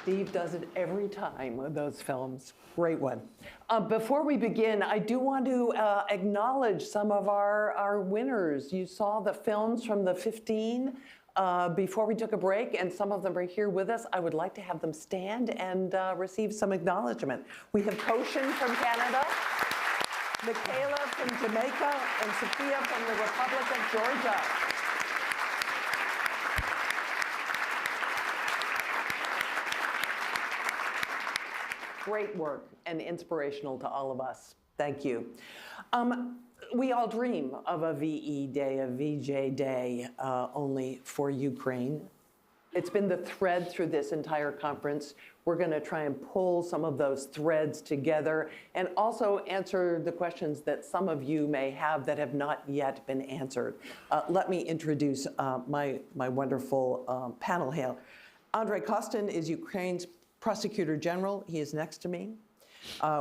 Steve does it every time with those films. Great one. Before we begin, I do want to acknowledge some of our winners. You saw the films from the 15 before we took a break, and some of them are here with us. I would like to have them stand and receive some acknowledgement. We have Koshin from Canada, Michaela from Jamaica, and Sophia from the Republic of Georgia. Great work and inspirational to all of us. Thank you. We all dream of a VE Day, a VJ Day, only for Ukraine. It's been the thread through this entire conference. We're going to try and pull some of those threads together and also answer the questions that some of you may have that have not yet been answered. Let me introduce my wonderful panel here. Andrei Kostin is Ukraine's Prosecutor General. He is next to me.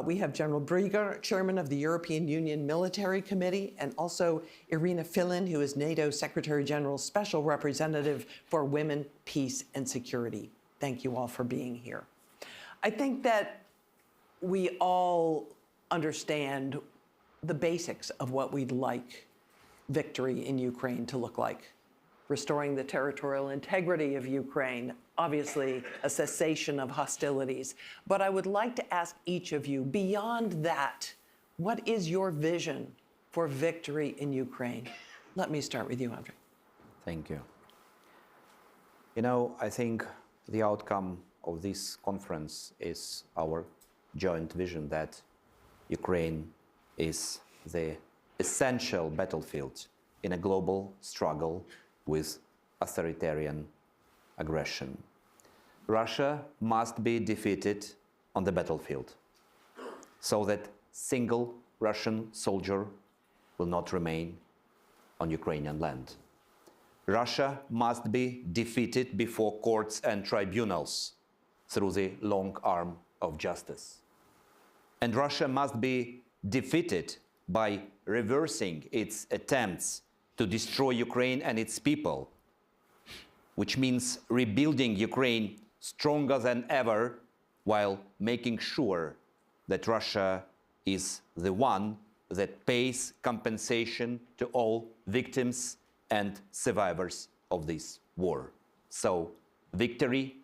We have General Brieger, Chairman of the European Union Military Committee, and also Irina Filin, who is NATO Secretary General's Special Representative for Women, Peace, and Security. Thank you all for being here. I think that we all understand the basics of what we'd like victory in Ukraine to look like. Restoring the territorial integrity of Ukraine, obviously a cessation of hostilities. But I would like to ask each of you, beyond that, what is your vision for victory in Ukraine? Let me start with you, Andrei. Thank you. You know, I think the outcome of this conference is our joint vision that Ukraine is the essential battlefield in a global struggle with authoritarian aggression. Russia must be defeated on the battlefield so that single Russian soldier will not remain on Ukrainian land. Russia must be defeated before courts and tribunals through the long arm of justice. And Russia must be defeated by reversing its attempts to destroy Ukraine and its people, which means rebuilding Ukraine stronger than ever while making sure that Russia is the one that pays compensation to all victims and survivors of this war. So victory,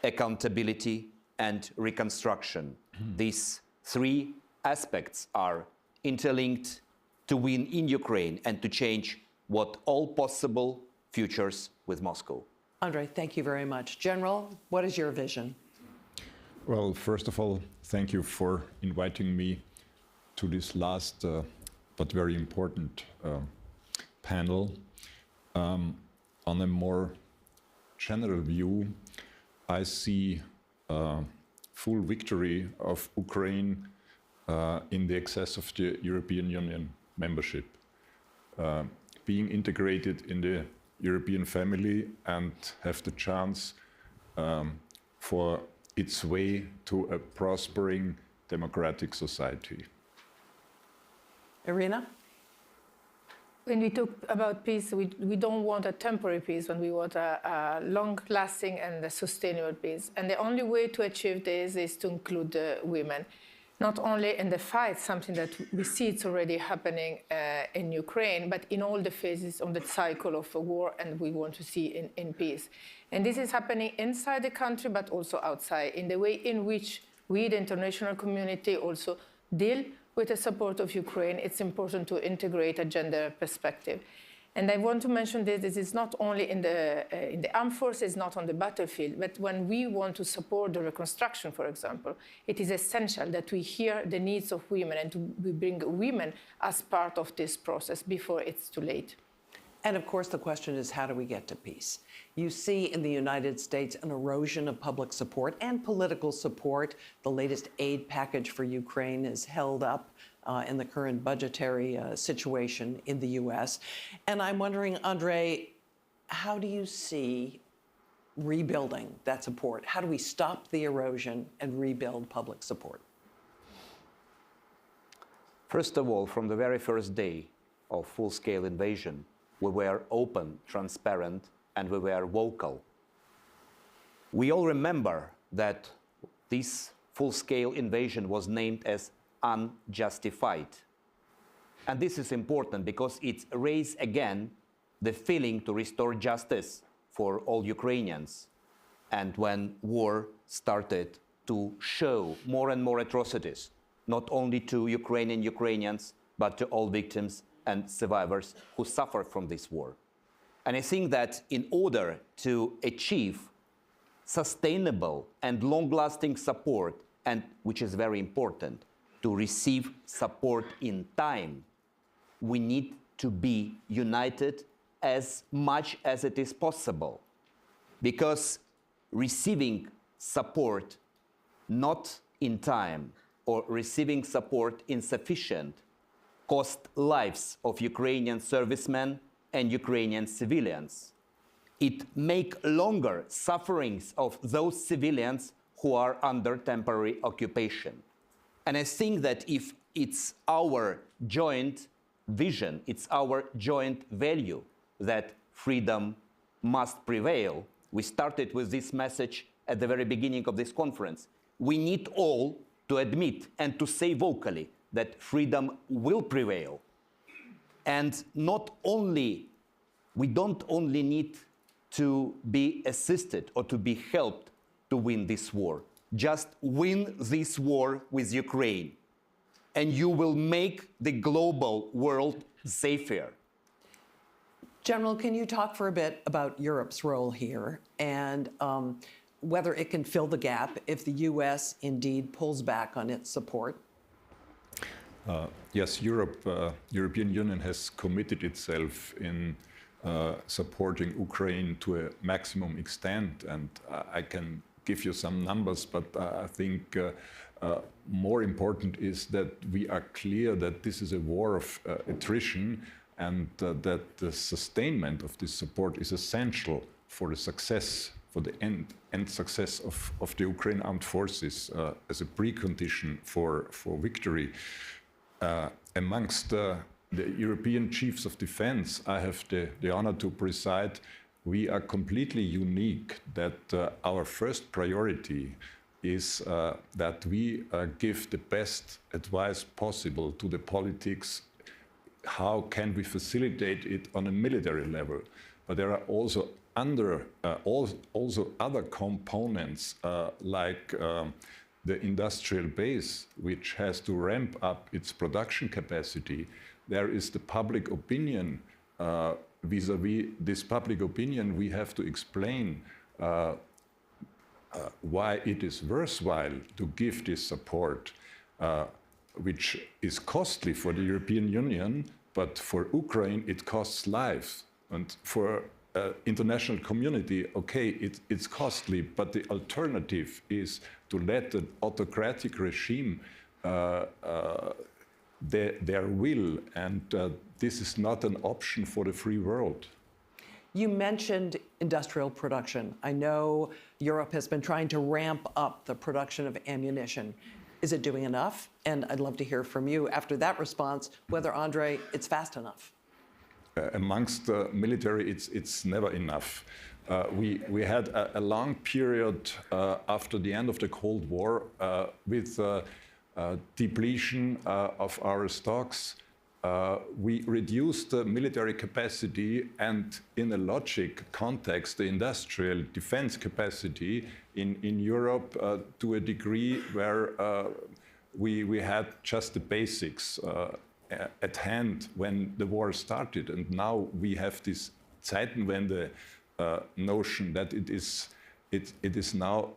accountability, and reconstruction. These three aspects are interlinked to win in Ukraine and to change what all possible futures with Moscow. Andrei, thank you very much. General, what is your vision? Well, first of all, thank you for inviting me to this last but very important panel. On a more general view, I see full victory of Ukraine in the excess of the European Union membership. Being integrated in the European family and have the chance for its way to a prospering democratic society. Irina? When we talk about peace, we don't want a temporary peace, when we want a long-lasting and a sustainable peace. And the only way to achieve this is to include women. Not only in the fight, something that we see it's already happening in Ukraine, but in all the phases of the cycle of a war, and we want to see in peace. And this is happening inside the country, but also outside, in the way in which we, the international community, also deal with the support of Ukraine. It's important to integrate a gender perspective. And I want to mention this is not only in the armed forces, not on the battlefield, but when we want to support the reconstruction, for example, it is essential that we hear the needs of women and we bring women as part of this process before it's too late. And of course, the question is, how do we get to peace? You see in the United States an erosion of public support and political support. The latest aid package for Ukraine is held up in the current budgetary situation in the U.S. And I'm wondering, Andrei, how do you see rebuilding that support? How do we stop the erosion and rebuild public support? First of all, from the very first day of full-scale invasion, we were open, transparent, and we were vocal. We all remember that this full-scale invasion was named as unjustified. And this is important because it raises again the feeling to restore justice for all Ukrainians. And when war started to show more and more atrocities, not only to Ukrainians, but to all victims and survivors who suffer from this war. And I think that in order to achieve sustainable and long-lasting support, and which is very important, to receive support in time, we need to be united as much as it is possible. Because receiving support not in time or receiving support insufficient cost lives of Ukrainian servicemen and Ukrainian civilians. It make longer sufferings of those civilians who are under temporary occupation. And I think that if it's our joint vision, it's our joint value that freedom must prevail. We started with this message at the very beginning of this conference. We need all to admit and to say vocally that freedom will prevail. And we don't only need to be assisted or to be helped to win this war. Just win this war with Ukraine, and you will make the global world safer. General, can you talk for a bit about Europe's role here and whether it can fill the gap if the US indeed pulls back on its support? Yes, European Union has committed itself in supporting Ukraine to a maximum extent, and I can give you some numbers, but I think more important is that we are clear that this is a war of attrition, and that the sustainment of this support is essential for the success, for the end success of the Ukraine armed forces as a precondition for victory. Amongst the European chiefs of defense, I have the honor to preside. We are completely unique that our first priority is that we give the best advice possible to the politics. How can we facilitate it on a military level? But there are also other components like the industrial base, which has to ramp up its production capacity. There is the public opinion. Vis-à-vis this public opinion, we have to explain why it is worthwhile to give this support, which is costly for the European Union, but for Ukraine it costs lives. And for international community, okay, it's costly, but the alternative is to let the autocratic regime their will, and this is not an option for the free world. You mentioned industrial production. I know Europe has been trying to ramp up the production of ammunition. Is it doing enough? And I'd love to hear from you after that response, whether, Andre, it's fast enough. Amongst the military, it's never enough. We had a long period after the end of the Cold War with depletion of our stocks. We reduced the military capacity and, in a logic context, the industrial defense capacity in Europe to a degree where we had just the basics at hand when the war started. And now we have this Zeitenwende notion that it is now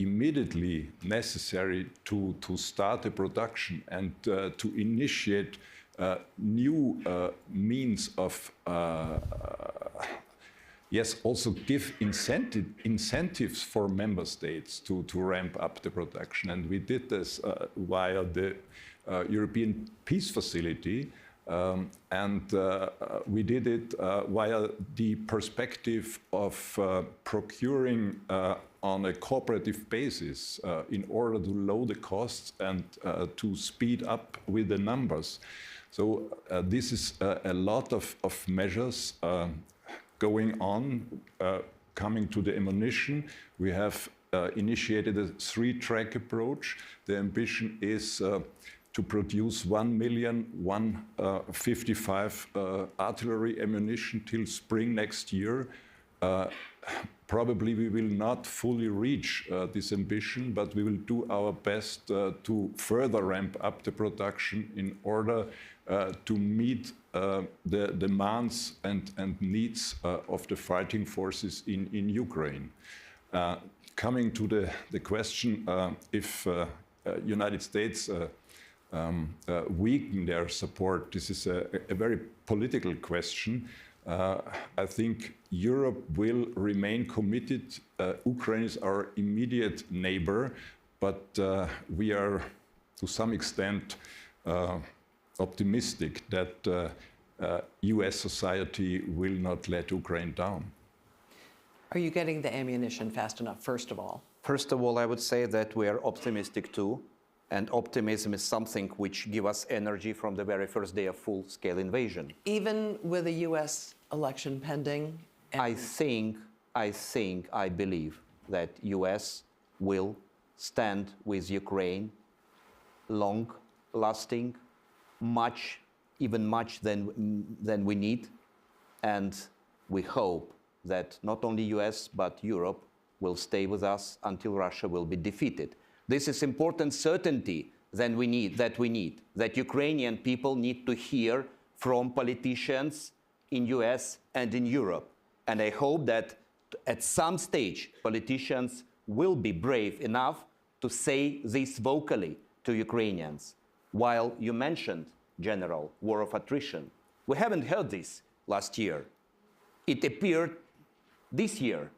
immediately necessary to start a production and to initiate new means of, also give incentives for member states to ramp up the production. And we did this via the European Peace Facility, and we did it via the perspective of procuring on a cooperative basis in order to lower the costs and to speed up with the numbers. So this is a lot of measures going on. Coming to the ammunition, we have initiated a three-track approach. The ambition is to produce 1,155 artillery ammunition till spring next year. Probably we will not fully reach this ambition, but we will do our best to further ramp up the production in order to meet the demands and needs of the fighting forces in Ukraine. Coming to the question if United States weaken their support, this is a very political question. I think Europe will remain committed. Ukraine is our immediate neighbor, but we are to some extent optimistic that US society will not let Ukraine down. Are you getting the ammunition fast enough, first of all? First of all, I would say that we are optimistic too, and optimism is something which gives us energy from the very first day of full-scale invasion. Even with a US election pending? I believe that US will stand with Ukraine long-lasting, even much than we need, and we hope that not only US but Europe will stay with us until Russia will be defeated. This is important certainty that Ukrainian people need to hear from politicians in US and in Europe. And I hope that at some stage politicians will be brave enough to say this vocally to Ukrainians. While you mentioned, General, war of attrition, we haven't heard this last year. It appeared this year.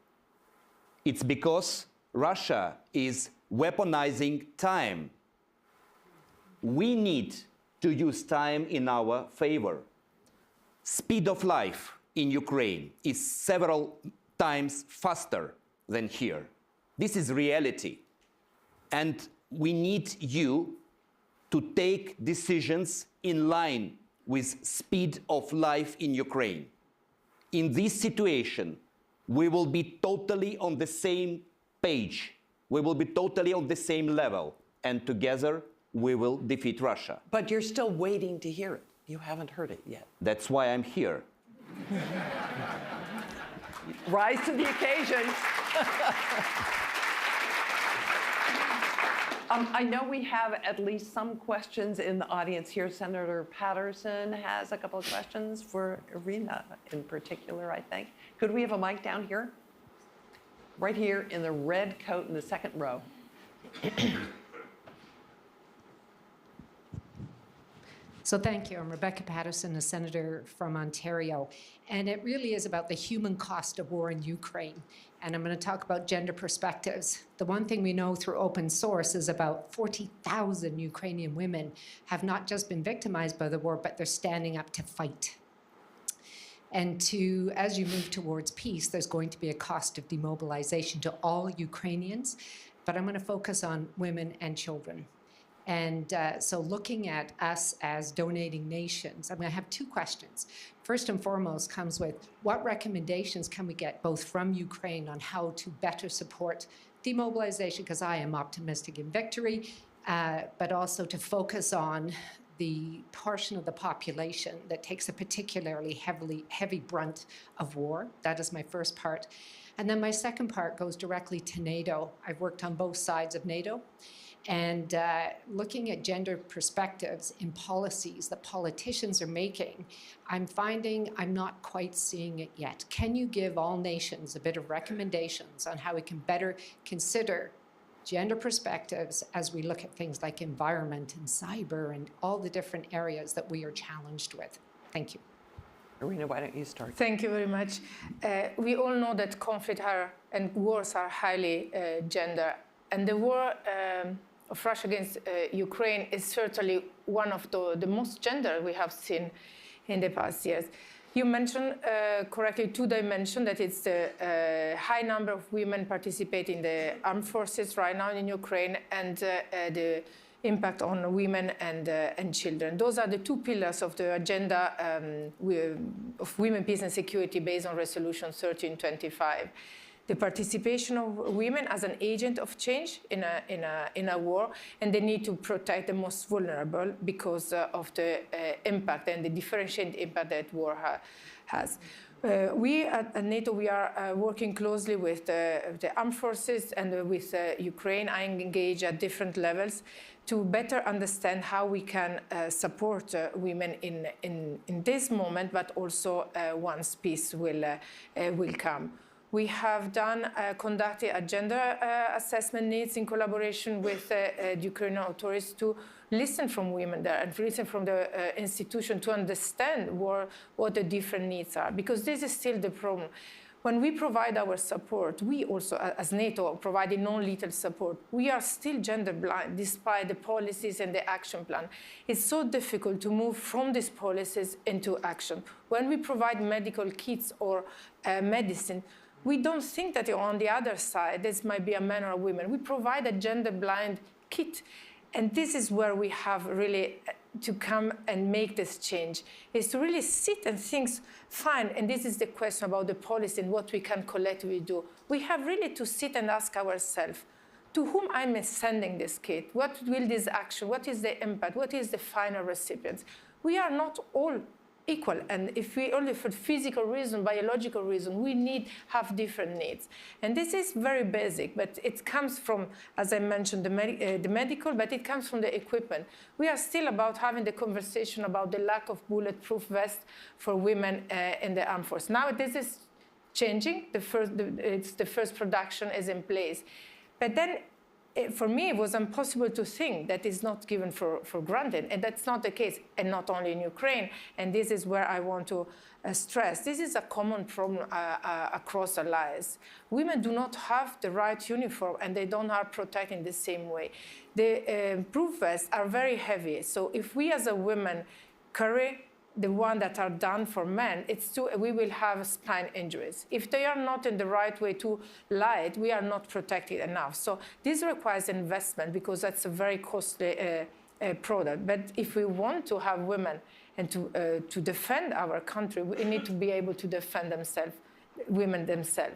It's because Russia is weaponizing time. We need to use time in our favor. Speed of life in Ukraine is several times faster than here. This is reality. And we need you to take decisions in line with speed of life in Ukraine. In this situation, we will be totally on the same page. We will be totally on the same level. And together, we will defeat Russia. But you're still waiting to hear it. You haven't heard it yet. That's why I'm here. Rise to the occasion. I know we have at least some questions in the audience here. Senator Patterson has a couple of questions for Irina in particular, I think. Could we have a mic down here? Right here in the red coat in the second row. So thank you. I'm Rebecca Patterson, a senator from Ontario. And it really is about the human cost of war in Ukraine. And I'm going to talk about gender perspectives. The one thing we know through open source is about 40,000 Ukrainian women have not just been victimized by the war, but they're standing up to fight. And as you move towards peace, there's going to be a cost of demobilization to all Ukrainians. But I'm going to focus on women and children. And so looking at us as donating nations, I'm going to have two questions. First and foremost comes with what recommendations can we get both from Ukraine on how to better support demobilization, because I am optimistic in victory, but also to focus on the portion of the population that takes a particularly heavy brunt of war. That is my first part. And then my second part goes directly to NATO. I've worked on both sides of NATO. And looking at gender perspectives in policies that politicians are making, I'm finding I'm not quite seeing it yet. Can you give all nations a bit of recommendations on how we can better consider gender perspectives as we look at things like environment and cyber and all the different areas that we are challenged with? Thank you. Irina, why don't you start? Thank you very much. We all know that conflict and wars are highly gender. And the war of Russia against Ukraine is certainly one of the most gender we have seen in the past years. You mentioned correctly two dimensions, that it's the high number of women participating in the armed forces right now in Ukraine and the impact on women and children. Those are the two pillars of the agenda of women, peace and security based on Resolution 1325. the participation of women as an agent of change in a war, and the need to protect the most vulnerable because of the impact and the differentiated impact that war has. We at NATO, we are working closely with the armed forces and with Ukraine. I engage at different levels to better understand how we can support women in this moment, but also once peace will come. We have conducted a gender assessment needs in collaboration with the Ukrainian authorities to listen from women there and listen from the institution to understand what the different needs are, because this is still the problem. When we provide our support, we also, as NATO, providing non-lethal support, we are still gender blind despite the policies and the action plan. It's so difficult to move from these policies into action. When we provide medical kits or medicine, we don't think that on the other side, this might be a man or a woman. We provide a gender-blind kit. And this is where we have really to come and make this change, is to really sit and think, fine, and this is the question about the policy and what we can collectively do. We have really to sit and ask ourselves, to whom I'm sending this kit? What will this action, what is the impact, what is the final recipient? We are not all equal, and if we only for physical reason, biological reason, we have different needs. And this is very basic, but it comes from, as I mentioned, the medical, but it comes from the equipment. We are still about having the conversation about the lack of bulletproof vests for women in the armed force. Now this is changing. The first production is in place, but then for me, it was impossible to think that is not given for granted, and that's not the case, and not only in Ukraine. And this is where I want to stress. This is a common problem across allies. Women do not have the right uniform, and they don't have protected in the same way. The proof vests are very heavy, so if we as a woman carry the one that are done for men, we will have spine injuries. If they are not in the right way to light, we are not protected enough. So this requires investment because that's a very costly product. But if we want to have women and to defend our country, we need to be able to defend themselves, women themselves.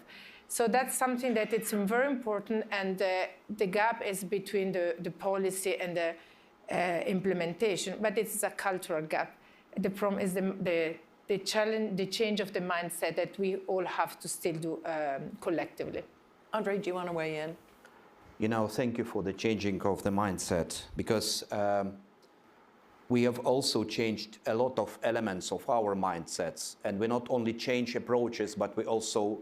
So that's something that it's very important, and the gap is between the policy and the implementation, but it's a cultural gap. The problem is the challenge, the change of the mindset that we all have to still do collectively. Andre, do you want to weigh in? You know, thank you for the changing of the mindset, because we have also changed a lot of elements of our mindsets, and we not only change approaches, but we also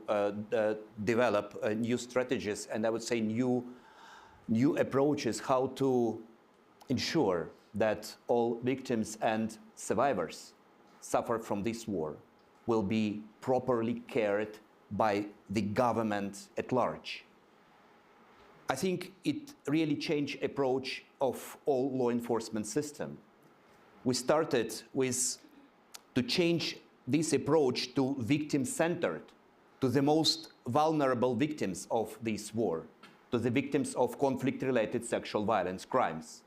develop new strategies, and I would say new approaches how to ensure that all victims and survivors suffer from this war will be properly cared by the government at large. I think it really changed approach of all law enforcement system. We started to change this approach to victim-centered, to the most vulnerable victims of this war, to the victims of conflict-related sexual violence crimes.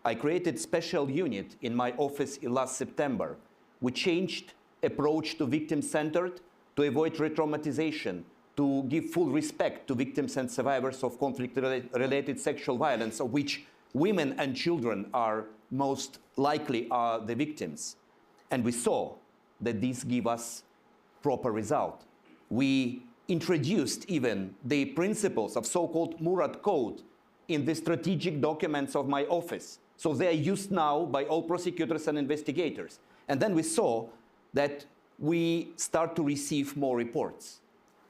I created a special unit in my office last September. We changed approach to victim-centered to avoid re-traumatization, to give full respect to victims and survivors of conflict-related sexual violence, of which women and children are most likely the victims. And we saw that this gave us proper result. We introduced even the principles of so-called Murad Code in the strategic documents of my office. So they are used now by all prosecutors and investigators. And then we saw that we start to receive more reports.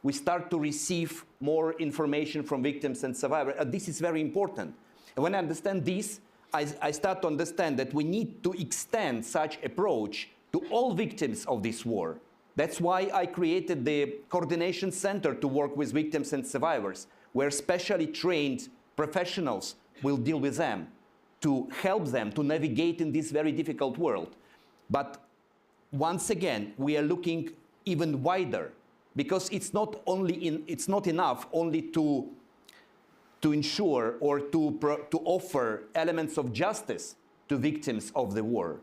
We start to receive more information from victims and survivors. This is very important. And when I understand this, I start to understand that we need to extend such approach to all victims of this war. That's why I created the coordination center to work with victims and survivors, where specially trained professionals will deal with them, to help them to navigate in this very difficult world. But once again, we are looking even wider, because it's not enough only to ensure or to offer elements of justice to victims of the war.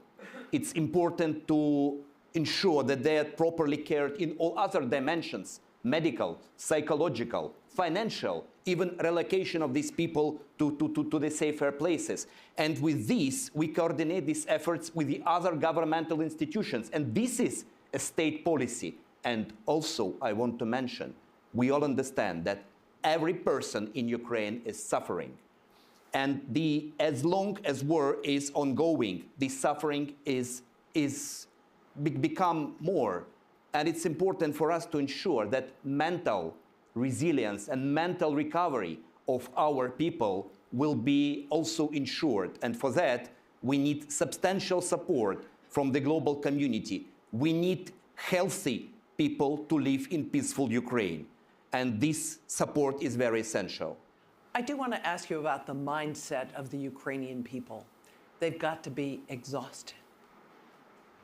It's important to ensure that they are properly cared in all other dimensions, medical, psychological, financial, even relocation of these people to the safer places. And with this, we coordinate these efforts with the other governmental institutions. And this is a state policy. And also, I want to mention, we all understand that every person in Ukraine is suffering. And as long as war is ongoing, the suffering is become more. And it's important for us to ensure that mental resilience and mental recovery of our people will be also ensured. And for that, we need substantial support from the global community. We need healthy people to live in peaceful Ukraine. And this support is very essential. I do want to ask you about the mindset of the Ukrainian people. They've got to be exhausted.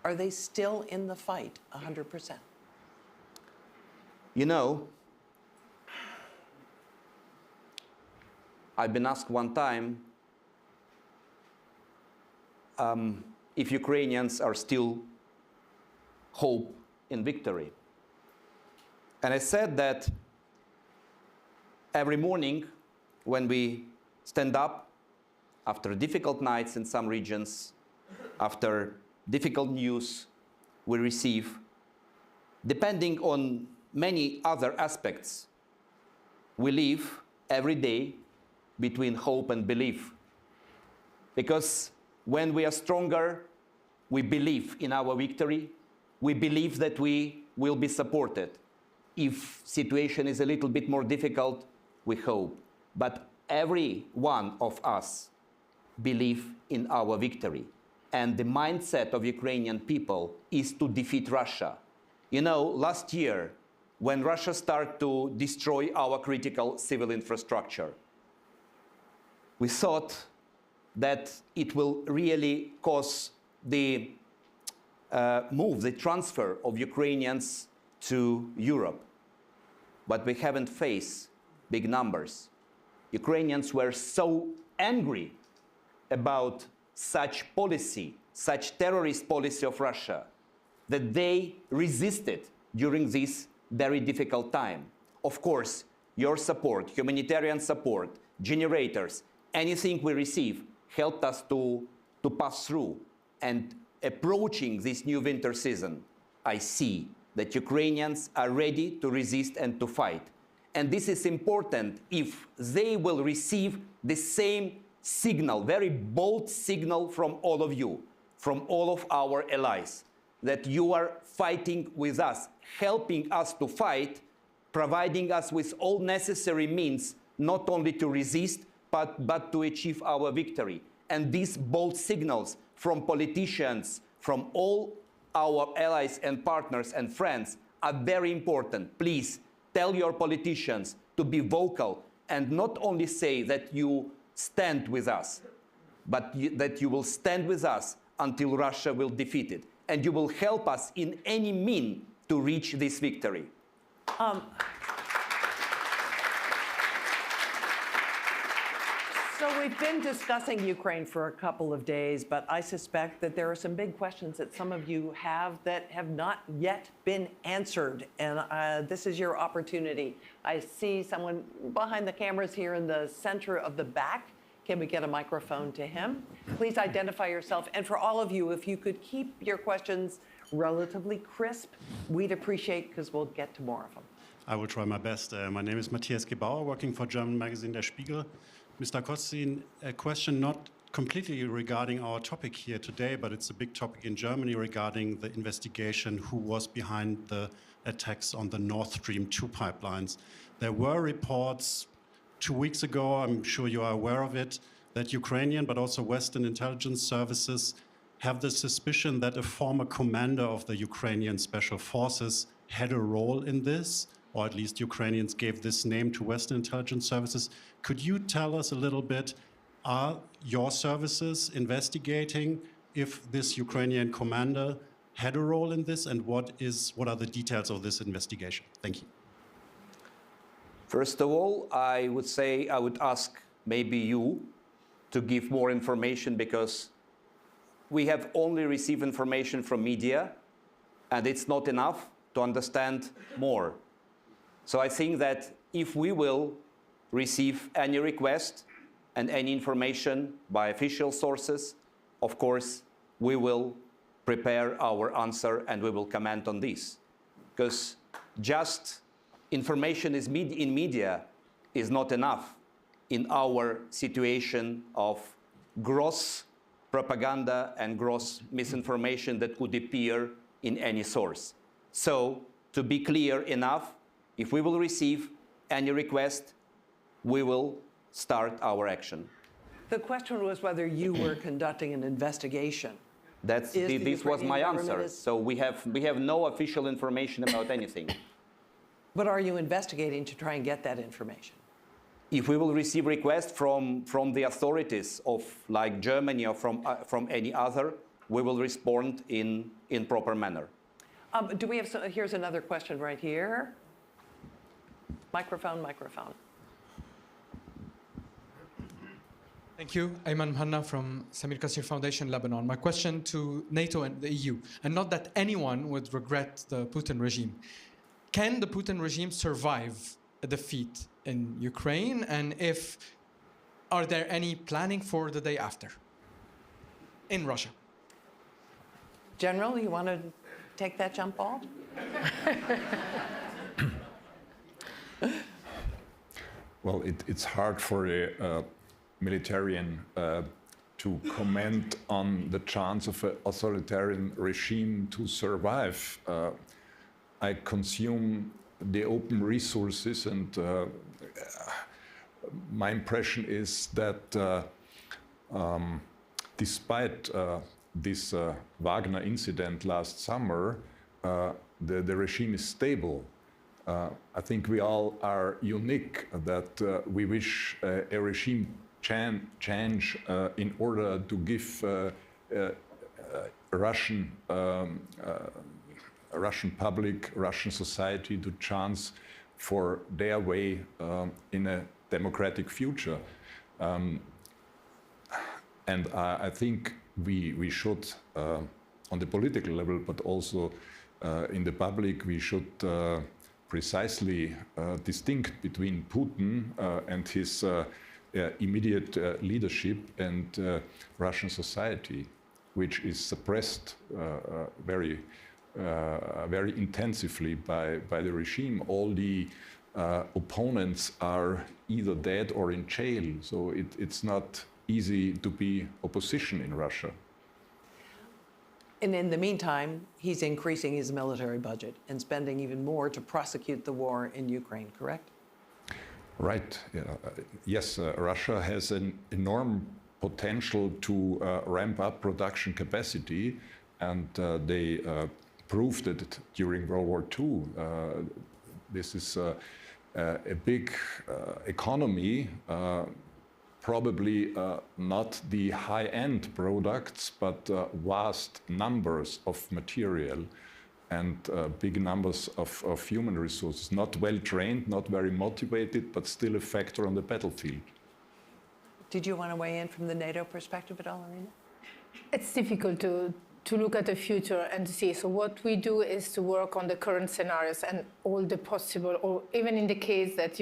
Are they still in the fight 100%? You know, I've been asked one time if Ukrainians are still hope in victory. And I said that every morning when we stand up after difficult nights in some regions, after difficult news we receive, depending on many other aspects, we live every day between hope and belief. Because when we are stronger, we believe in our victory. We believe that we will be supported. If situation is a little bit more difficult, we hope. But every one of us believe in our victory. And the mindset of Ukrainian people is to defeat Russia. You know, last year, when Russia started to destroy our critical civil infrastructure, we thought that it will really cause the the transfer of Ukrainians to Europe. But we haven't faced big numbers. Ukrainians were so angry about such policy, such terrorist policy of Russia, that they resisted during this very difficult time. Of course, your support, humanitarian support, generators, anything we receive helped us to pass through. And approaching this new winter season, I see that Ukrainians are ready to resist and to fight. And this is important if they will receive the same signal, very bold signal from all of you, from all of our allies, that you are fighting with us, helping us to fight, providing us with all necessary means, not only to resist, but to achieve our victory. And these bold signals from politicians, from all our allies and partners and friends are very important. Please tell your politicians to be vocal and not only say that you stand with us, but that you will stand with us until Russia will defeat it. And you will help us in any means to reach this victory. So we've been discussing Ukraine for a couple of days, but I suspect that there are some big questions that some of you have that have not yet been answered. And this is your opportunity. I see someone behind the cameras here in the center of the back. Can we get a microphone to him? Please identify yourself. And for all of you, if you could keep your questions relatively crisp, we'd appreciate, because we'll get to more of them. I will try my best. My name is Matthias Gebauer, working for German magazine Der Spiegel. Mr. Kostin, a question not completely regarding our topic here today, but it's a big topic in Germany regarding the investigation who was behind the attacks on the Nord Stream 2 pipelines. There were reports 2 weeks ago, I'm sure you are aware of it, that Ukrainian but also Western intelligence services have the suspicion that a former commander of the Ukrainian special forces had a role in this, or at least Ukrainians gave this name to Western intelligence services. Could you tell us a little bit, are your services investigating if this Ukrainian commander had a role in this, and what are the details of this investigation? Thank you. First of all, I would ask maybe you to give more information, because we have only received information from media, and it's not enough to understand more. So I think that if we will receive any request and any information by official sources, of course, we will prepare our answer and we will comment on this. Because just information in media is not enough in our situation of gross propaganda and gross misinformation that could appear in any source. So, to be clear enough, if we will receive any request, we will start our action. The question was whether you were conducting an investigation. This was my answer. So we have no official information about anything. But are you investigating to try and get that information? If we will receive requests from the authorities of like Germany or from any other, we will respond in proper manner. Do we have here's another question right here. Microphone. Thank you. Ayman Mhanna from Samir Kassir Foundation, Lebanon. My question to NATO and the EU, and not that anyone would regret the Putin regime. Can the Putin regime survive a defeat in Ukraine? And are there any planning for the day after in Russia? General, you want to take that jump ball? Well, it's hard for a militarian to comment on the chance of an authoritarian regime to survive. I consume the open resources, and my impression is that despite this Wagner incident last summer, the regime is stable. I think we all are unique that we wish a regime change in order to give Russian public, Russian society the chance for their way in a democratic future. And I think we should, on the political level, but also in the public, we should precisely distinct between Putin and his immediate leadership and Russian society, which is suppressed very intensively by the regime. All the opponents are either dead or in jail, so it's not easy to be opposition in Russia. And in the meantime, he's increasing his military budget and spending even more to prosecute the war in Ukraine, correct? Right. Yes, Russia has an enormous potential to ramp up production capacity, and they proved it during World War II. This is a big economy, probably not the high-end products, but vast numbers of material and big numbers of human resources, not well trained, not very motivated, but still a factor on the battlefield. Did you want to weigh in from the NATO perspective at all, Irina? It's difficult to look at the future and to see. So what we do is to work on the current scenarios and all the possible, or even in the case that,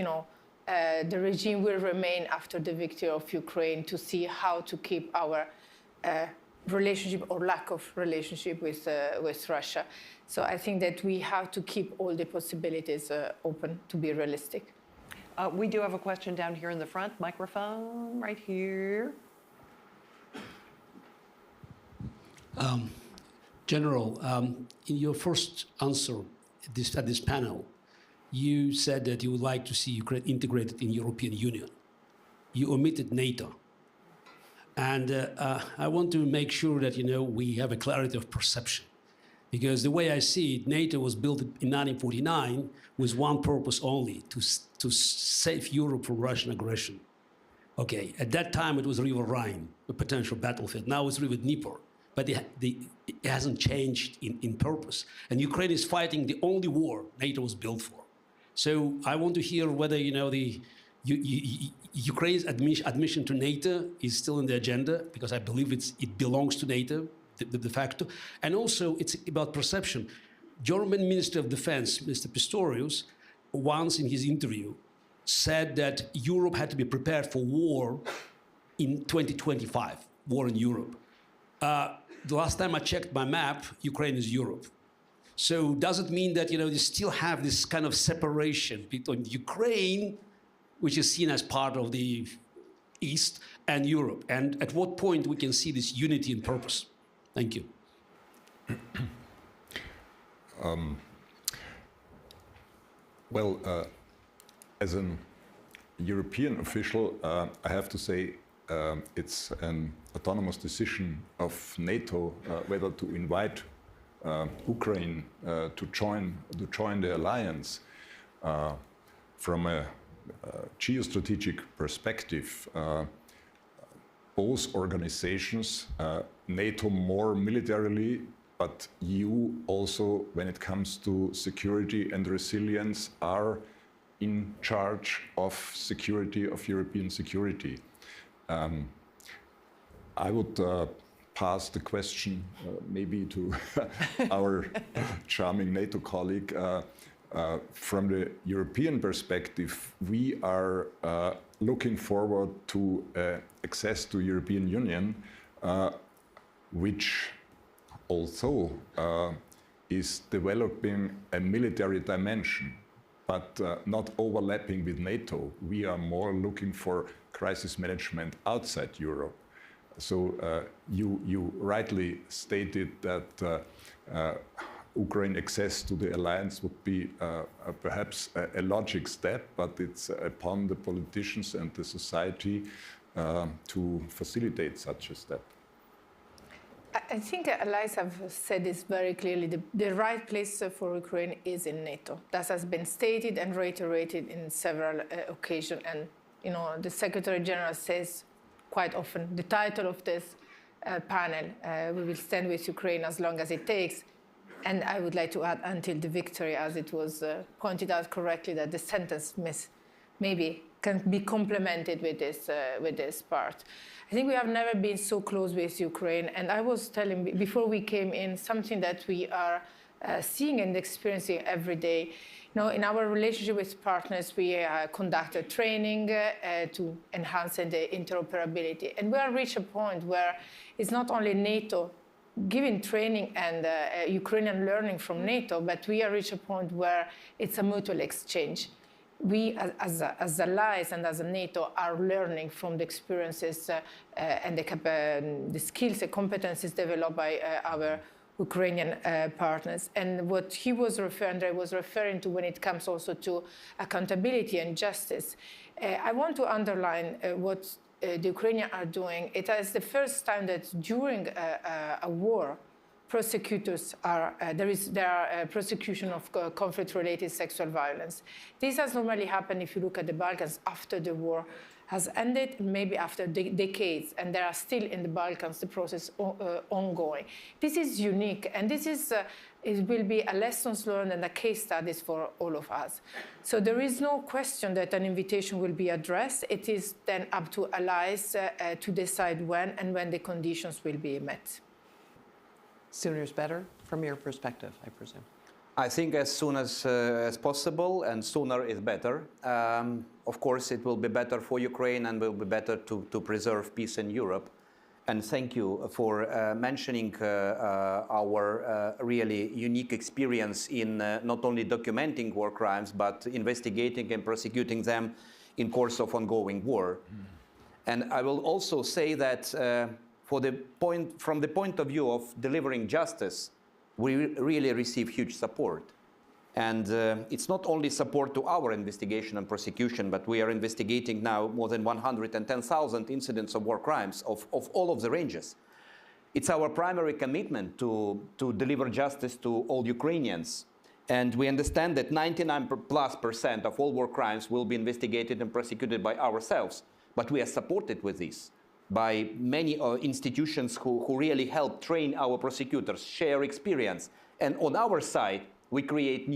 the regime will remain after the victory of Ukraine, to see how to keep our relationship or lack of relationship with Russia. So I think that we have to keep all the possibilities open to be realistic. We do have a question down here in the front. Microphone right here. General, in your first answer at this panel, you said that you would like to see Ukraine integrated in European Union. You omitted NATO. And I want to make sure that, we have a clarity of perception. Because the way I see it, NATO was built in 1949 with one purpose only, to save Europe from Russian aggression. Okay, at that time it was River Rhine, a potential battlefield. Now it's River Dnieper. But it hasn't changed in purpose. And Ukraine is fighting the only war NATO was built for. So I want to hear whether, Ukraine's admission to NATO is still in the agenda, because I believe it belongs to NATO, de facto. And also, it's about perception. German Minister of Defense, Mr. Pistorius, once in his interview said that Europe had to be prepared for war in 2025, war in Europe. The last time I checked my map, Ukraine is Europe. So does it mean that, they still have this kind of separation between Ukraine, which is seen as part of the East, and Europe? And at what point we can see this unity in purpose? Thank you. As an European official, I have to say it's an autonomous decision of NATO whether to invite Ukraine to join the alliance. From a geostrategic perspective, both organizations, NATO more militarily, but EU also, when it comes to security and resilience, are in charge of security, of European security. I would pass the question maybe to our charming NATO colleague. From the European perspective, we are looking forward to access to European Union, which also is developing a military dimension, but not overlapping with NATO. We are more looking for crisis management outside Europe. So you rightly stated that Ukraine access to the alliance would be perhaps a logic step, but it's upon the politicians and the society to facilitate such a step. I think allies have said this very clearly. The right place for Ukraine is in NATO. That has been stated and reiterated in several occasions. And the Secretary General says quite often the title of this panel: "We will stand with Ukraine as long as it takes." And I would like to add, until the victory, as it was pointed out correctly, that the sentence maybe can be complemented with this part. I think we have never been so close with Ukraine. And I was telling, before we came in, something that we are seeing and experiencing every day. In our relationship with partners, we conducted training to enhance the interoperability. And we have reached a point where it's not only NATO giving training and Ukrainian learning from NATO, but we have reached a point where it's a mutual exchange. We, as allies and as a NATO, are learning from the experiences and the skills and competencies developed by our Ukrainian partners. And what Andrei was referring to when it comes also to accountability and justice, I want to underline what the Ukrainians are doing. It is the first time that during a war, prosecutors there are prosecution of conflict-related sexual violence. This has normally happened, if you look at the Balkans, after the war has ended, maybe after decades, and there are still in the Balkans the process ongoing. This is unique, and this is it will be a lessons learned and a case studies for all of us. So there is no question that an invitation will be addressed. It is then up to allies to decide when and when the conditions will be met. Sooner is better, from your perspective, I presume. I think as soon as possible, and sooner is better. Of course, it will be better for Ukraine and will be better to preserve peace in Europe. And thank you for mentioning our really unique experience in not only documenting war crimes, but investigating and prosecuting them in course of ongoing war. And I will also say that from the point of view of delivering justice, we really receive huge support. And it's not only support to our investigation and prosecution, but we are investigating now more than 110,000 incidents of war crimes of all of the ranges. It's our primary commitment to deliver justice to all Ukrainians. And we understand that 99+% of all war crimes will be investigated and prosecuted by ourselves. But we are supported with this by many institutions who really help train our prosecutors, share experience. And on our side, we create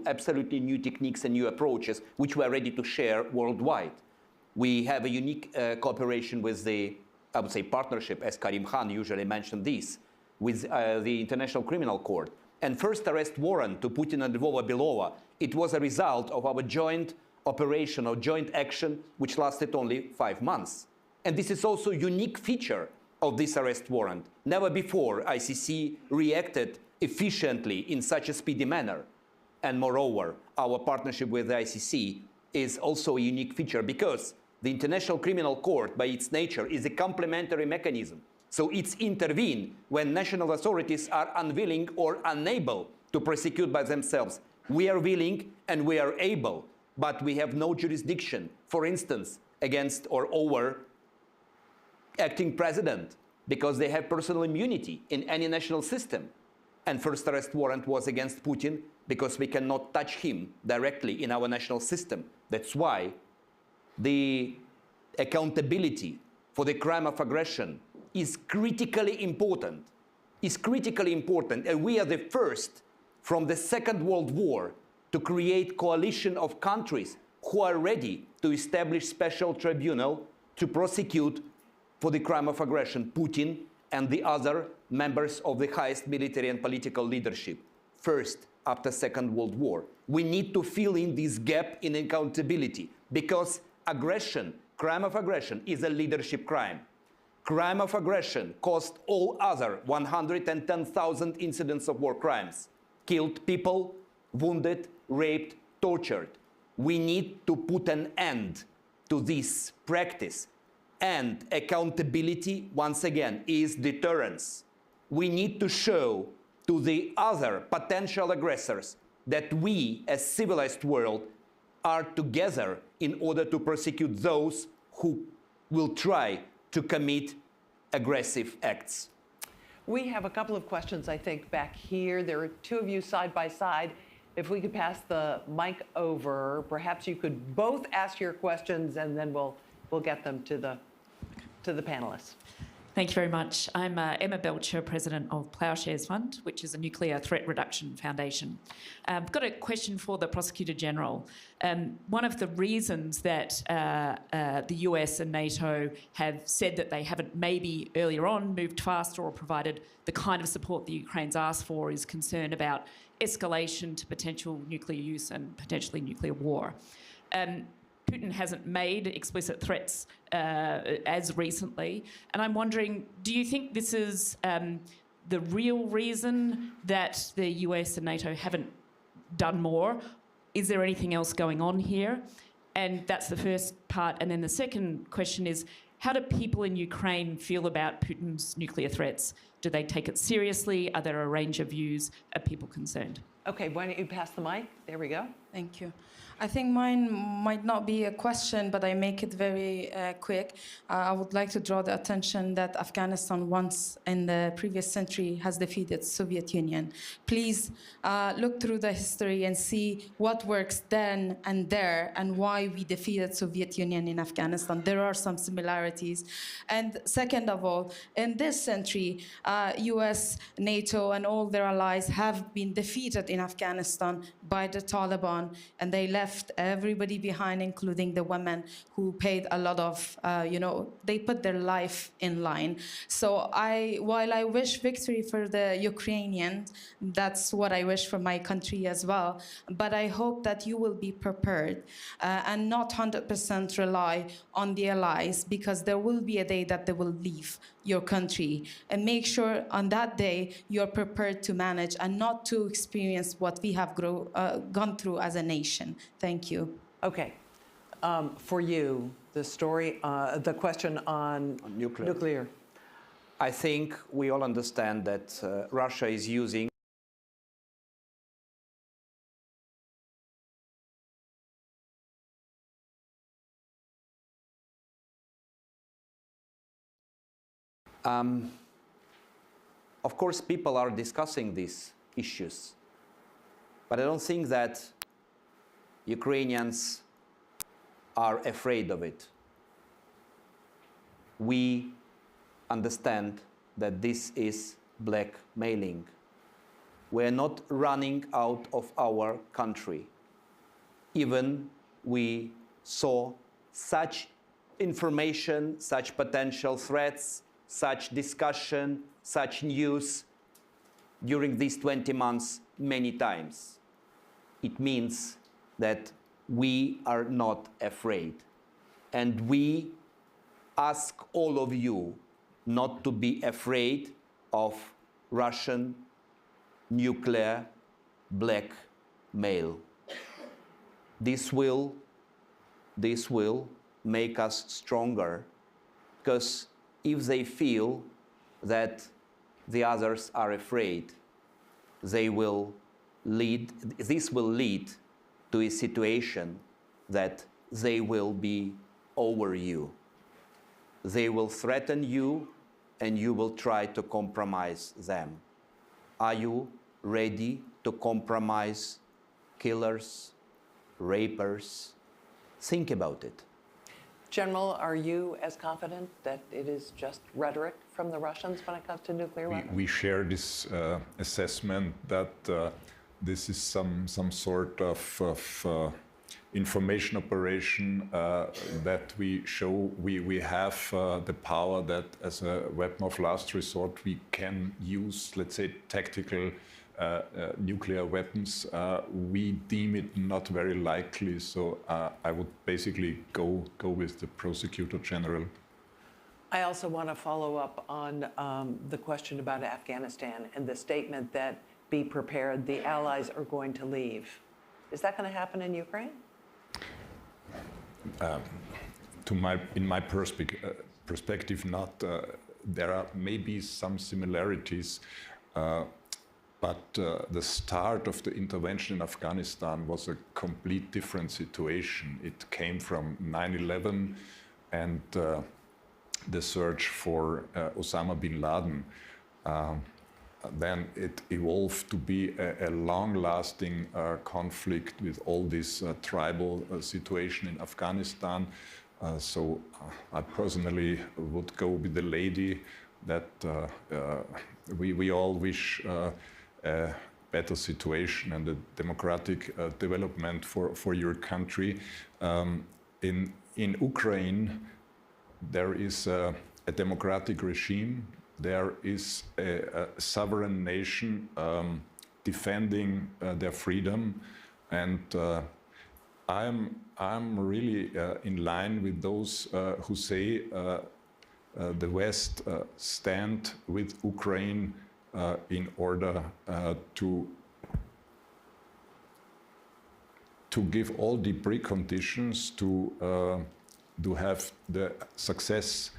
absolutely new techniques and new approaches, which we are ready to share worldwide. We have a unique cooperation with the, I would say, partnership, as Karim Khan usually mentioned this, with the International Criminal Court. And first arrest warrant to Putin and Lvova Belova, it was a result of our joint operation or joint action, which lasted only 5 months. And this is also a unique feature of this arrest warrant. Never before ICC reacted efficiently in such a speedy manner. And moreover, our partnership with the ICC is also a unique feature because the International Criminal Court, by its nature, is a complementary mechanism. So it's intervene when national authorities are unwilling or unable to prosecute by themselves. We are willing and we are able, but we have no jurisdiction, for instance, against or over acting president, because they have personal immunity in any national system. And first arrest warrant was against Putin because we cannot touch him directly in our national system. That's why the accountability for the crime of aggression is critically important. And we are the first from the Second World War to create coalition of countries who are ready to establish special tribunal to prosecute for the crime of aggression Putin and the other members of the highest military and political leadership. First, after Second World War. We need to fill in this gap in accountability because aggression, crime of aggression, is a leadership crime. Crime of aggression caused all other 110,000 incidents of war crimes. Killed people, wounded, raped, tortured. We need to put an end to this practice. And accountability, once again, is deterrence. We need to show to the other potential aggressors that we, as civilized world, are together in order to prosecute those who will try to commit aggressive acts. We have a couple of questions, I think, back here. There are two of you side by side. If we could pass the mic over, perhaps you could both ask your questions and then we'll get them to the panelists. Thank you very much. I'm Emma Belcher, President of Ploughshares Fund, which is a nuclear threat reduction foundation. I've got a question for the Prosecutor General. One of the reasons that the US and NATO have said that they haven't maybe earlier on moved faster or provided the kind of support that Ukraine's asked for is concern about escalation to potential nuclear use and potentially nuclear war. Putin hasn't made explicit threats as recently. And I'm wondering, do you think this is the real reason that the US and NATO haven't done more? Is there anything else going on here? And that's the first part. And then the second question is, how do people in Ukraine feel about Putin's nuclear threats? Do they take it seriously? Are there a range of views? Are people concerned? Okay, why don't you pass the mic? There we go. Thank you. I think mine might not be a question, but I make it very quick. I would like to draw the attention that Afghanistan once in the previous century has defeated Soviet Union. Please look through the history and see what works then and there and why we defeated Soviet Union in Afghanistan. There are some similarities. And second of all, in this century, US, NATO, and all their allies have been defeated in Afghanistan by the Taliban, and they left everybody behind, including the women who paid a lot of, they put their life in line. So while I wish victory for the Ukrainians, that's what I wish for my country as well, but I hope that you will be prepared and not 100% rely on the allies, because there will be a day that they will leave your country, and make sure on that day you're prepared to manage and not to experience what we have gone through as a nation. Thank you. Okay, for you, the story, the question on nuclear. I think we all understand that Russia is using of course, people are discussing these issues, but I don't think that Ukrainians are afraid of it. We understand that this is blackmailing. We're not running out of our country. Even we saw such information, such potential threats, such discussion, such news during these 20 months many times. It means that we are not afraid. And we ask all of you not to be afraid of Russian nuclear blackmail. This will make us stronger, because if they feel that the others are afraid, this will lead to a situation that they will be over you. They will threaten you and you will try to compromise them. Are you ready to compromise killers, rapers? Think about it. General, are you as confident that it is just rhetoric from the Russians when it comes to nuclear weapons? We share this assessment that this is some sort of information operation that we show we have the power that as a weapon of last resort we can use, let's say, tactical nuclear weapons. We deem it not very likely, so I would basically go with the Prosecutor General. I also want to follow up on the question about Afghanistan and the statement that be prepared, the Allies are going to leave. Is that going to happen in Ukraine? In my perspective, not. There are maybe some similarities, but the start of the intervention in Afghanistan was a complete different situation. It came from 9/11 and the search for Osama bin Laden. Then it evolved to be a long-lasting conflict with all this tribal situation in Afghanistan. So I personally would go with the lady that we all wish a better situation and a democratic development for your country. In Ukraine, there is a democratic regime. There is a sovereign nation defending their freedom, and I'm really in line with those who say the West stand with Ukraine in order to give all the preconditions to have the success.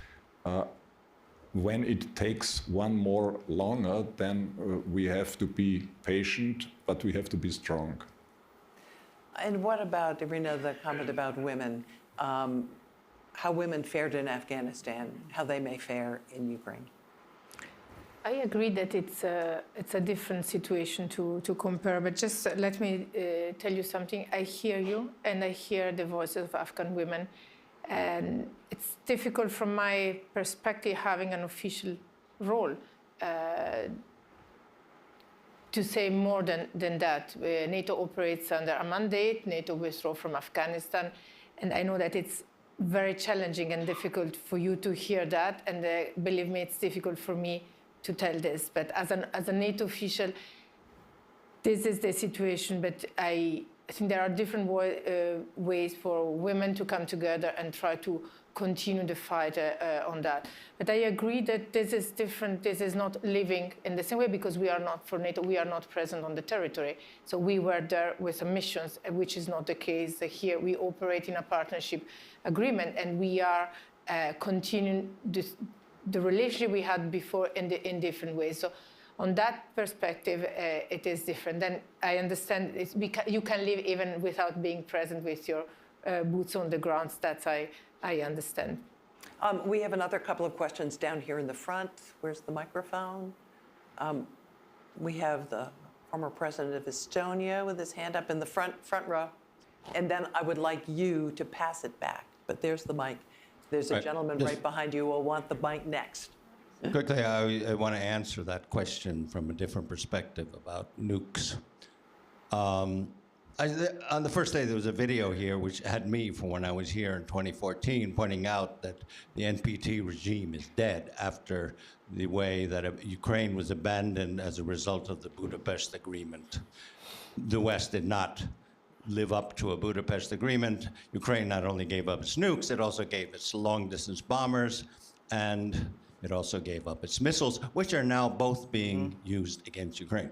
When it takes one more longer, then we have to be patient, but we have to be strong. And what about, Irina, the comment about women, how women fared in Afghanistan, how they may fare in Ukraine? I agree that it's a different situation to compare, but just let me tell you something. I hear you, and I hear the voices of Afghan women. And it's difficult from my perspective, having an official role, to say more than that. NATO operates under a mandate, NATO withdrew from Afghanistan, and I know that it's very challenging and difficult for you to hear that, and believe me, it's difficult for me to tell this. But as a NATO official, this is the situation, but I think there are different ways for women to come together and try to continue the fight on that. But I agree that this is different. This is not living in the same way, because we are not, for NATO, we are not present on the territory. So we were there with some missions, which is not the case here. We operate in a partnership agreement, and we are continuing the relationship we had before in different ways. So on that perspective, it is different. Then I understand you can live even without being present with your boots on the ground. That I understand. We have another couple of questions down here in the front. Where's the microphone? We have the former president of Estonia with his hand up in the front row. And then I would like you to pass it back. But there's the mic. There's a gentleman right behind you who will want the mic next. Quickly, I want to answer that question from a different perspective about nukes. On the first day, there was a video here which had me from when I was here in 2014 pointing out that the NPT regime is dead after the way that Ukraine was abandoned as a result of the Budapest Agreement. The West did not live up to a Budapest Agreement. Ukraine not only gave up its nukes, it also gave its long-distance bombers, and it also gave up its missiles, which are now both being used against Ukraine.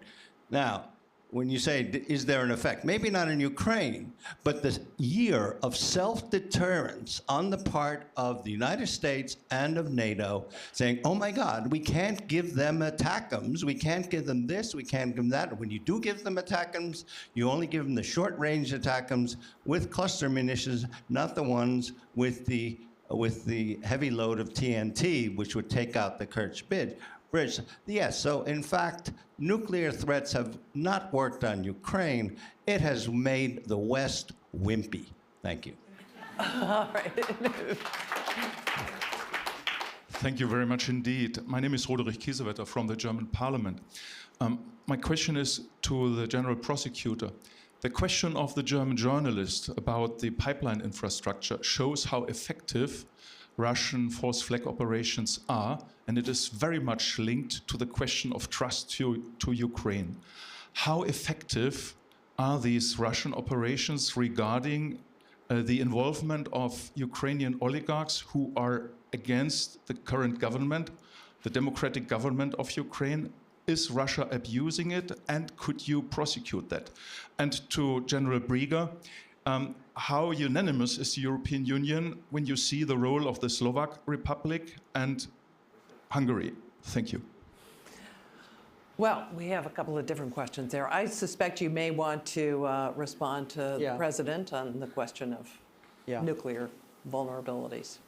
Now, when you say, is there an effect? Maybe not in Ukraine, but the year of self-deterrence on the part of the United States and of NATO, saying, oh my God, we can't give them ATACMS, we can't give them this, we can't give them that. When you do give them ATACMS, you only give them the short-range ATACMS with cluster munitions, not the ones with the heavy load of TNT, which would take out the Kerch bridge. Yes, so in fact, nuclear threats have not worked on Ukraine. It has made the West wimpy. Thank you. All right. Thank you very much indeed. My name is Roderich Kiesewetter from the German Parliament. My question is to the General Prosecutor. The question of the German journalist about the pipeline infrastructure shows how effective Russian false flag operations are, and it is very much linked to the question of trust to Ukraine. How effective are these Russian operations regarding the involvement of Ukrainian oligarchs who are against the current government, the democratic government of Ukraine? Is Russia abusing it, and could you prosecute that? And to General Brieger, how unanimous is the European Union when you see the role of the Slovak Republic and Hungary? Thank you. Well, we have a couple of different questions there. I suspect you may want to respond to the President on the question of nuclear vulnerabilities.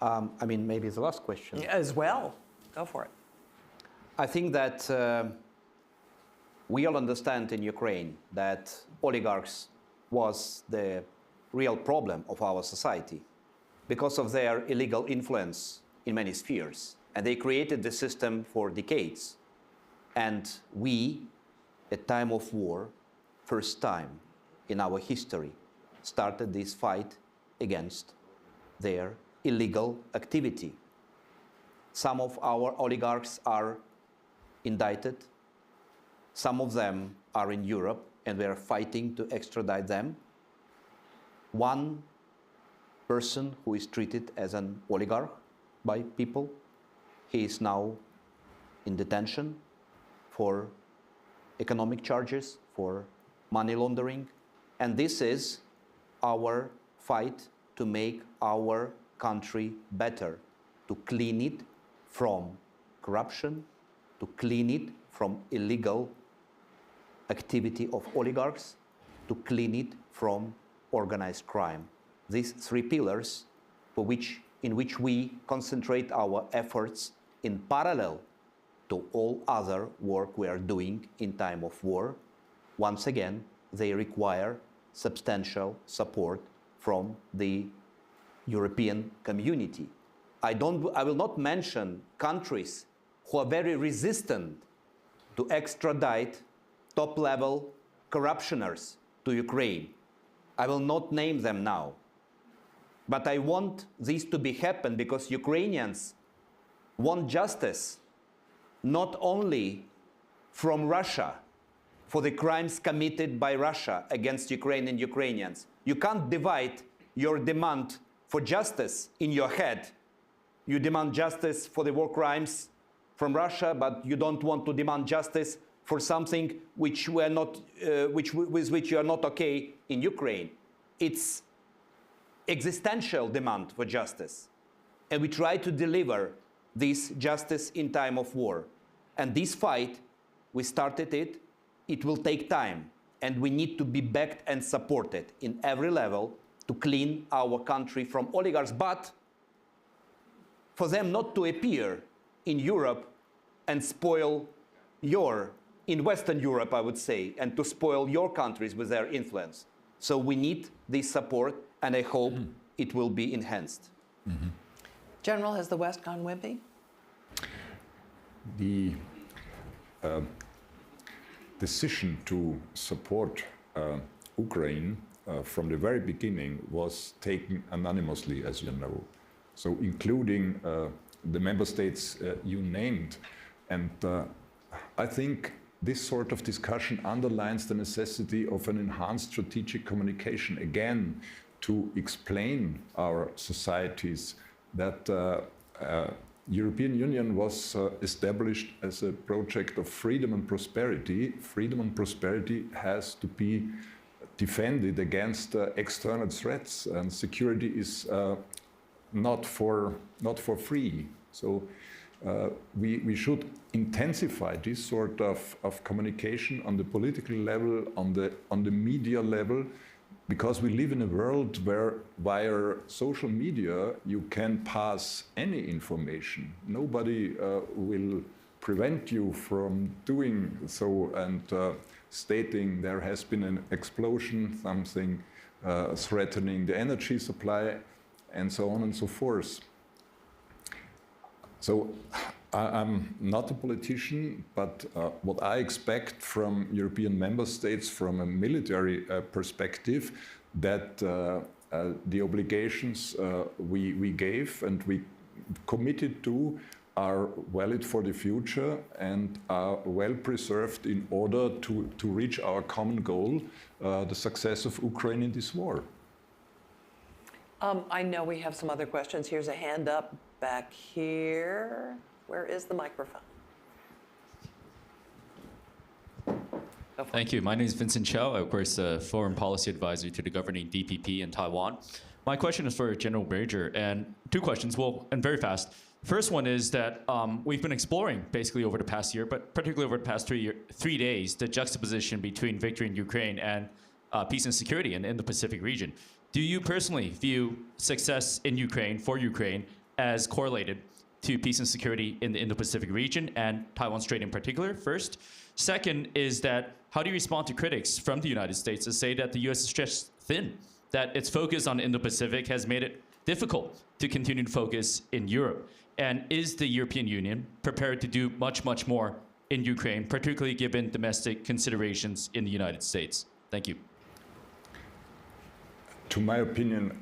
I mean, maybe the last question. As well. Go for it. I think that we all understand in Ukraine that oligarchs was the real problem of our society because of their illegal influence in many spheres. And they created the system for decades. And we, at time of war, first time in our history, started this fight against their illegal activity. Some of our oligarchs are indicted. Some of them are in Europe, and we are fighting to extradite them. One person who is treated as an oligarch by people, he is now in detention for economic charges, for money laundering. And this is our fight to make our country better, to clean it from corruption, to clean it from illegal activity of oligarchs, to clean it from organized crime. These three pillars in which we concentrate our efforts in parallel to all other work we are doing in time of war. Once again, they require substantial support from the European community. I will not mention countries who are very resistant to extradite top-level corruptioners to Ukraine. I will not name them now. But I want this to be happen because Ukrainians want justice, not only from Russia for the crimes committed by Russia against Ukraine and Ukrainians. You can't divide your demand for justice in your head. You demand justice for the war crimes from Russia, but you don't want to demand justice for something with which you are not okay in Ukraine. It's existential demand for justice. And we try to deliver this justice in time of war. And this fight, we started it, it will take time. And we need to be backed and supported in every level to clean our country from oligarchs, but for them not to appear in Europe and spoil in Western Europe, I would say, and to spoil your countries with their influence. So we need this support, and I hope it will be enhanced. Mm-hmm. General, has the West gone wimpy? The decision to support Ukraine from the very beginning was taken anonymously, as you know. So including the member states you named. And I think this sort of discussion underlines the necessity of an enhanced strategic communication, again, to explain our societies that European Union was established as a project of freedom and prosperity. Freedom and prosperity has to be defended against external threats, and security is not for free. So we should intensify this sort of communication on the political level, on the media level, because we live in a world where via social media you can pass any information. Nobody will prevent you from doing so and stating there has been an explosion, something threatening the energy supply, and so on and so forth. So I'm not a politician, but what I expect from European member states from a military perspective, that the obligations we gave and we committed to are valid for the future and are well preserved in order to reach our common goal, the success of Ukraine in this war. I know we have some other questions. Here's a hand up back here. Where is the microphone? Thank you. My name is Vincent Chow. I, of course, Foreign Policy Advisor to the governing DPP in Taiwan. My question is for General Berger, and two questions, well, and very fast. First one is that we've been exploring basically over the past year, but particularly over the past 3 days, the juxtaposition between victory in Ukraine and peace and security in the Pacific region. Do you personally view success in Ukraine, for Ukraine, as correlated to peace and security in the Indo-Pacific region and Taiwan Strait in particular, first? Second is that how do you respond to critics from the United States that say that the U.S. is stretched thin, that its focus on Indo-Pacific has made it difficult to continue to focus in Europe? And is the European Union prepared to do much, much more in Ukraine, particularly given domestic considerations in the United States? Thank you. To my opinion,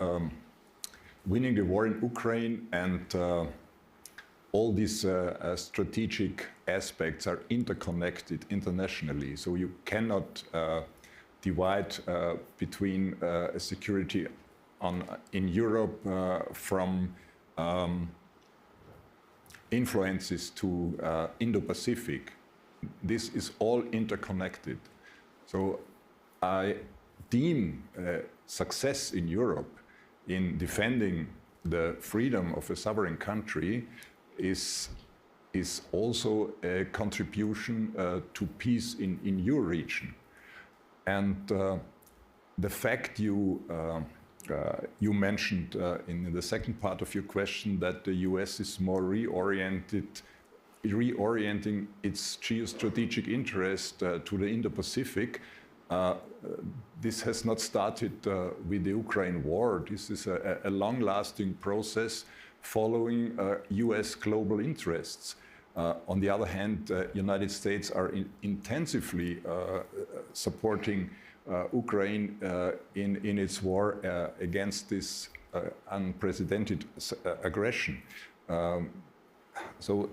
winning the war in Ukraine and all these strategic aspects are interconnected internationally. So you cannot divide between security in Europe from influences to Indo-Pacific. This is all interconnected. So I deem success in Europe in defending the freedom of a sovereign country is also a contribution to peace in your region. And the fact you mentioned in the second part of your question that the US is more reorienting its geostrategic interest to the Indo-Pacific. This has not started with the Ukraine war. This is a long-lasting process following US global interests. On the other hand, United States are intensively supporting Ukraine in its war against this unprecedented aggression. So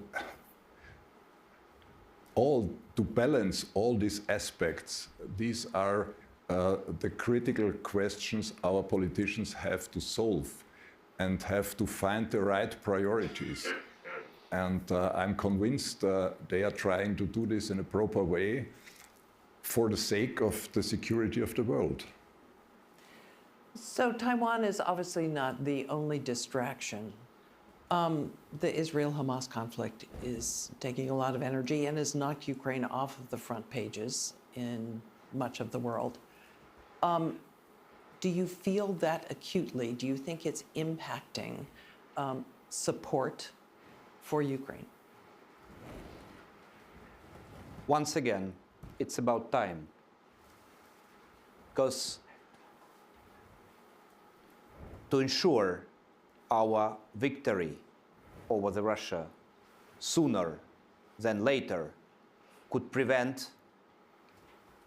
to balance all these aspects, these are the critical questions our politicians have to solve and have to find the right priorities. And I'm convinced they are trying to do this in a proper way for the sake of the security of the world. So Taiwan is obviously not the only distraction. The Israel-Hamas conflict is taking a lot of energy and has knocked Ukraine off of the front pages in much of the world. Do you feel that acutely? Do you think it's impacting support for Ukraine? Once again, it's about time. Because to ensure our victory over the Russia sooner than later could prevent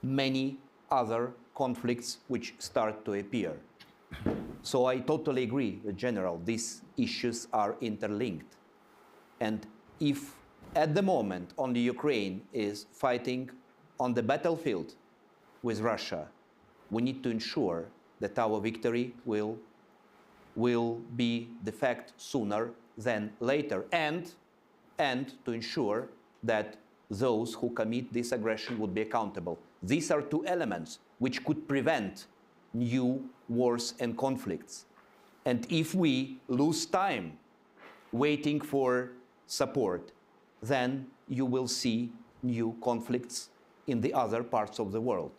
many other conflicts which start to appear. So I totally agree with General, these issues are interlinked. And if at the moment only Ukraine is fighting on the battlefield with Russia, we need to ensure that our victory will be the fact sooner than later, and to ensure that those who commit this aggression would be accountable. These are two elements which could prevent new wars and conflicts. And if we lose time waiting for support, then you will see new conflicts in the other parts of the world.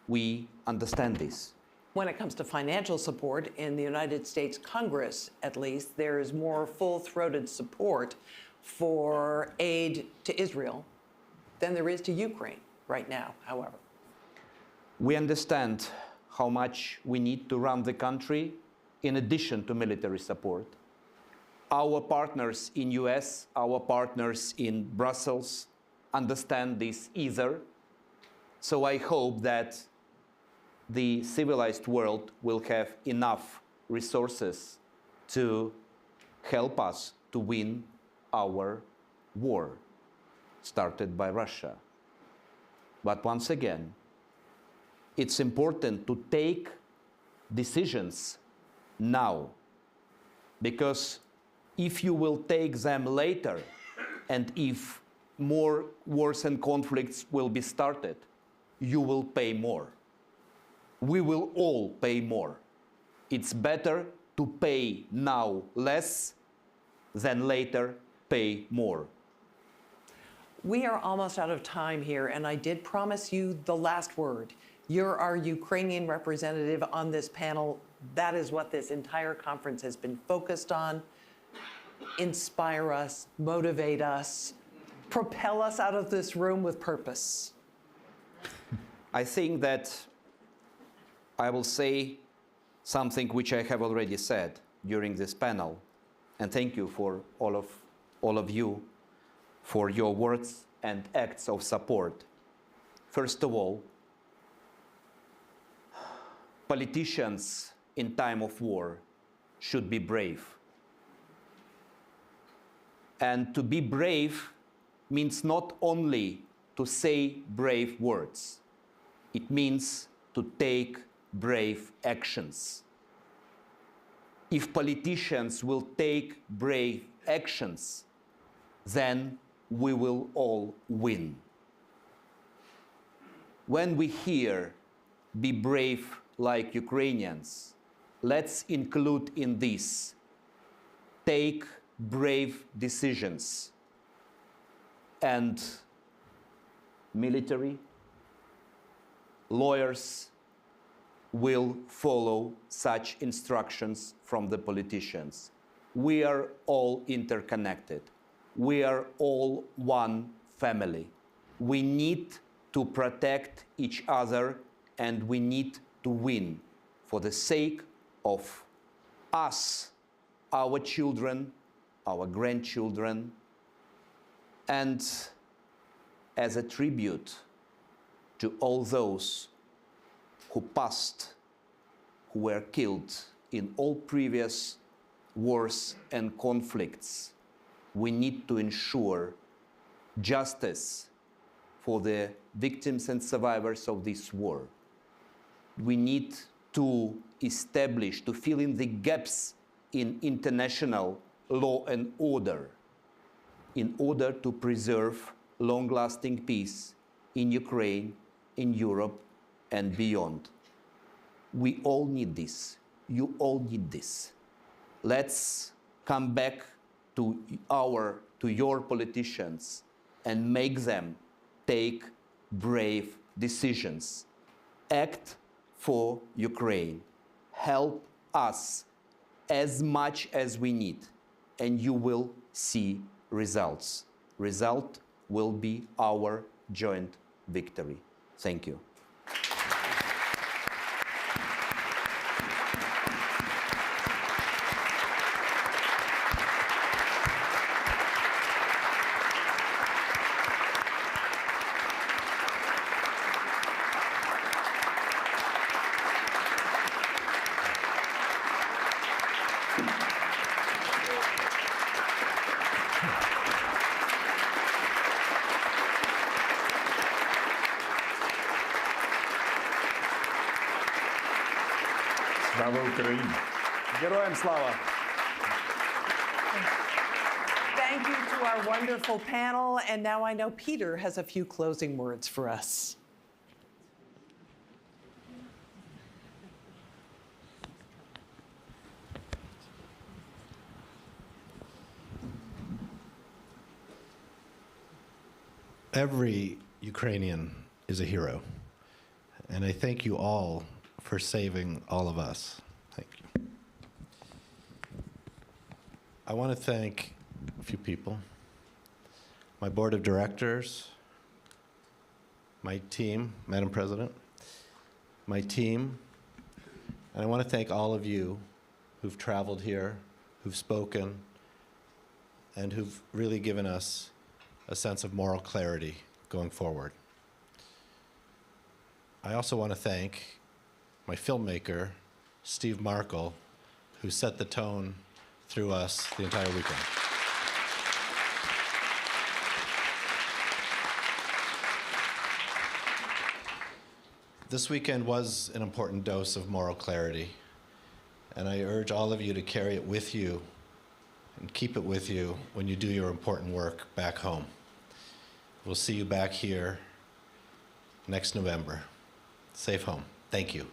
We understand this. When it comes to financial support, in the United States Congress, at least, there is more full-throated support for aid to Israel than there is to Ukraine right now, however. We understand how much we need to run the country in addition to military support. Our partners in US, our partners in Brussels understand this either. So I hope that the civilized world will have enough resources to help us to win our war started by Russia. But once again, it's important to take decisions now, because if you will take them later, and if more wars and conflicts will be started, you will pay more. We will all pay more. It's better to pay now less than later pay more. We are almost out of time here, and I did promise you the last word. You're our Ukrainian representative on this panel. That is what this entire conference has been focused on. Inspire us, motivate us, propel us out of this room with purpose. I think that I will say something which I have already said during this panel, and thank you for all of you for your words and acts of support. First of all, politicians in time of war should be brave. And to be brave means not only to say brave words, it means to take brave actions. If politicians will take brave actions, then we will all win. When we hear "be brave like Ukrainians," let's include in this, take brave decisions. And military, lawyers will follow such instructions from the politicians. We are all interconnected. We are all one family. We need to protect each other, and we need to win for the sake of us, our children, our grandchildren, and as a tribute to all those who passed, who were killed in all previous wars and conflicts, we need to ensure justice for the victims and survivors of this war. We need to establish, to fill in the gaps in international law and order in order to preserve long-lasting peace in Ukraine, in Europe, and beyond. We all need this. You all need this. Let's come back to your politicians and make them take brave decisions. Act for Ukraine. Help us as much as we need, and you will see results. Result will be our joint victory. Thank you. Slava Ukraini! Героям слава! Thank you to our wonderful panel. And now I know Peter has a few closing words for us. Every Ukrainian is a hero, and I thank you all for saving all of us. Thank you. I want to thank a few people, my board of directors, my team, Madam President, my team, and I want to thank all of you who've traveled here, who've spoken, and who've really given us a sense of moral clarity going forward. I also want to thank my filmmaker, Steve Markle, who set the tone through us the entire weekend. This weekend was an important dose of moral clarity, and I urge all of you to carry it with you and keep it with you when you do your important work back home. We'll see you back here next November. Safe home. Thank you.